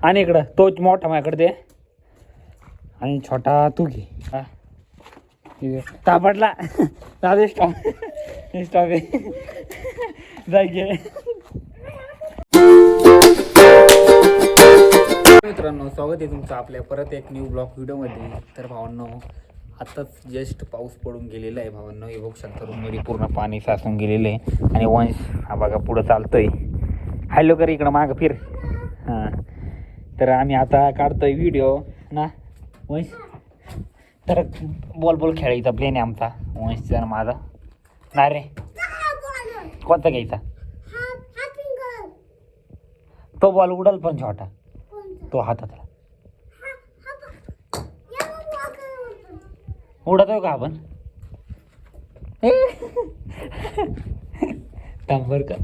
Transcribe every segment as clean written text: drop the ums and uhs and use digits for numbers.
आणि इकडं तोच मोठा माझ्याकडे दे आणि छोटा तू घे. हा सापडला दादा स्टॉप स्टॉप जाय घे. मित्रांनो स्वागत आहे तुमचं आपल्या परत एक न्यू ब्लॉग व्हिडिओमध्ये. तर भावांनो आत्ताच जस्ट पाऊस पडून गेलेला आहे भावांनो. हे बघू शकता रूममध्ये पूर्ण पाणी साचून गेलेलं आहे आणि वंश हा बघा पुढं चालतोय. हॅलो कर इकडं मागं फिर. हां तर आम्ही आता काढतोय व्हिडिओ ना वंश. तर बॉल खेळायचा प्लेन आहे आमचा वंशचा माझा. नाही रे कोणता घ्यायचा तो बॉल उडल पण छोटा तो हातातला उडतोय का आपण थांबर का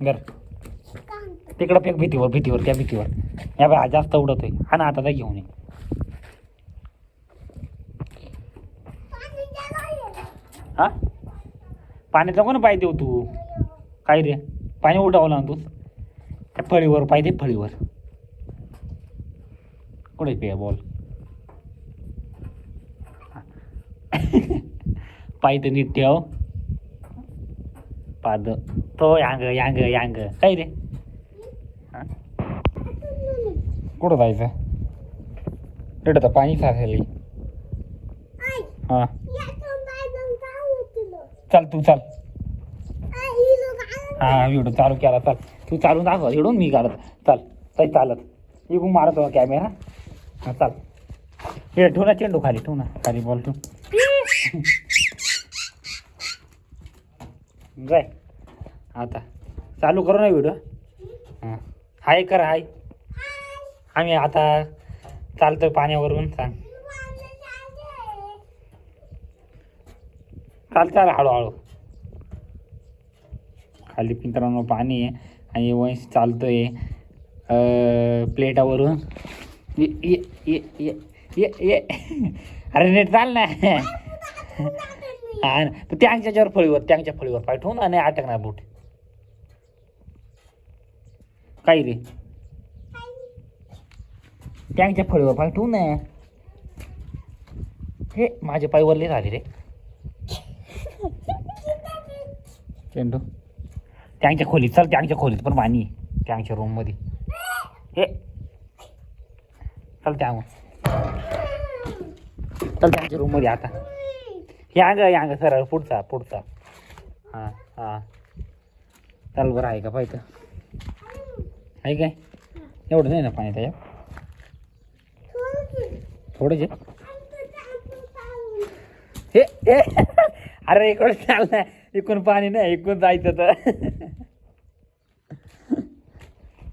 बर तिकडं फेक भीतीवर त्या भीतीवर. या बाय हा जास्त उडतोय हा ना आता घेऊन ये. हा पाण्याचा कोण पाय देऊ तू काय रे पाणी उडवलं ना तू त्या फळीवर पाय दे फळीवर कुठे पे बॉल पाय तर नीट ठेव पाद तो यांग काय रे कुठं जायचं तिथं तर पाणी साचली. हा चल तू चल. हा व्हिडिओ चालू केला चल तू चालून दाखव इडून मी काढत चल काही चालत इकडून मारत हो कॅमेरा. हा चाल हे ठेवू ना चेंडू खाली ठेवू ना खाली बॉल ठेवू जाय. आता चालू करू ना व्हिडिओ. हां हाय कर हाय. आम्ही आता चालतोय पाण्यावरून. सांग चाल हळूहळू खाली मित्रांनो पाणी आहे आणि वंश चालतोय प्लेटावरून. ये अरे नीट चाल ना. हा त्यांच्यावर फळीवर पाय ठेवून आणि अटकणार बोट काही रे त्यांच्या फळीवर पाय ठेवून ना. हे माझे पाय वरले झाले रे चेंडू त्यांच्या खोलीत चल. त्यांच्या खोलीत पण पाणी त्यांच्या रूम मध्ये. हे चल चल त्यांच्या रूम मध्ये. आता हे अंग सरळ पुढचा हां हां चल बरं आहे का पाहिजे आहे काय एवढं नाही ना पाणी त्याच्यात थोडंच हे अरे इकडं चाललंय इकडून पाणी नाही इकडून जायचं तर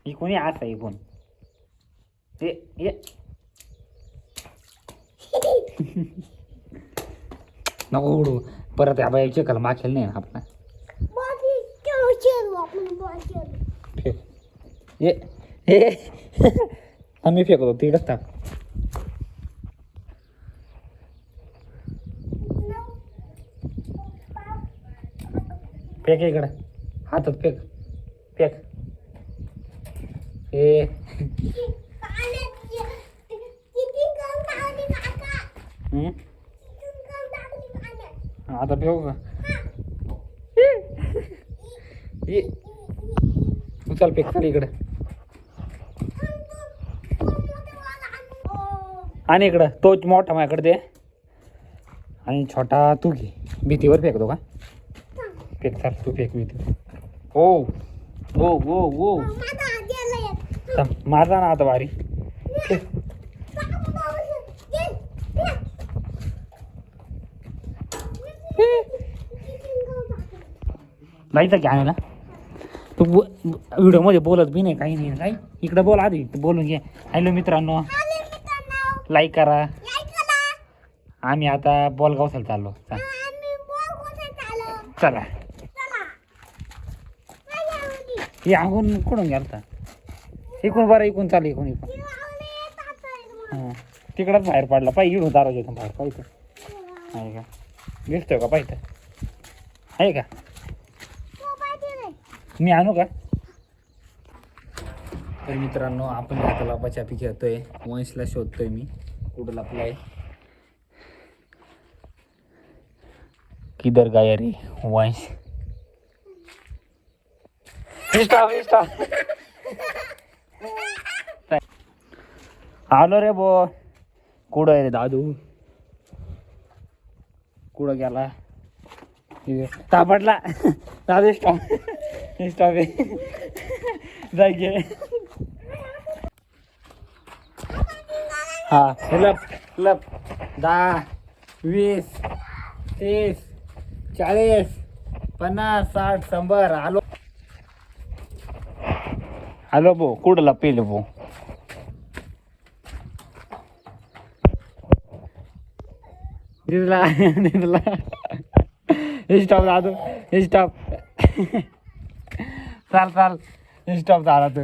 इकडून असं इकडून हे नको उडू परत या बाई चिखल माखेल नाही ना आपला. हे आम्ही फेकतो तिकडंच टाक. फेक इकडं हातात फेक हे आता फेकू का तू चल फेक चल इकडं आणि इकडं तोच मोठा माझ्याकडे दे आणि छोटा तू घे. भीतीवर फेकतो का फेक चाल तू फेक भीती. हो माझा ना आता बारी जायचं की आणायला. तू व्हिडिओमध्ये बोलत बी नाही काही नाही काय इकडं बोल आधी बोलून घे. हॅलो मित्रांनो लाईक करा. आम्ही आता बोलगावसाला चाललो चला. हे अंगून कुठून गेलता इकून बरं इकून चालू इकून हां तिकडंच बाहेर पडला पाहिजे इकडून दाराच्या बाहेर पाहिजे आहे का दिसतोय का पाहिजे आहे का मी आणू का? तर मित्रांनो आपण आता लपाछपी खेळतोय. वंशला शोधतोय मी, कुठं लपलाय. किधर गया रे वंश? स्टॉप. आलो रे बो. कुठं आहे रे दादू? कुठं गेला? तापडला. दादू स्टॉप आहे. जागे. हा लप 10 20 30 40 50 60 100. आलो बो. कुठं लपेल बो? दिसला. स्टॉप दादू. स्टॉप. चाल स्टॉप झाला तू.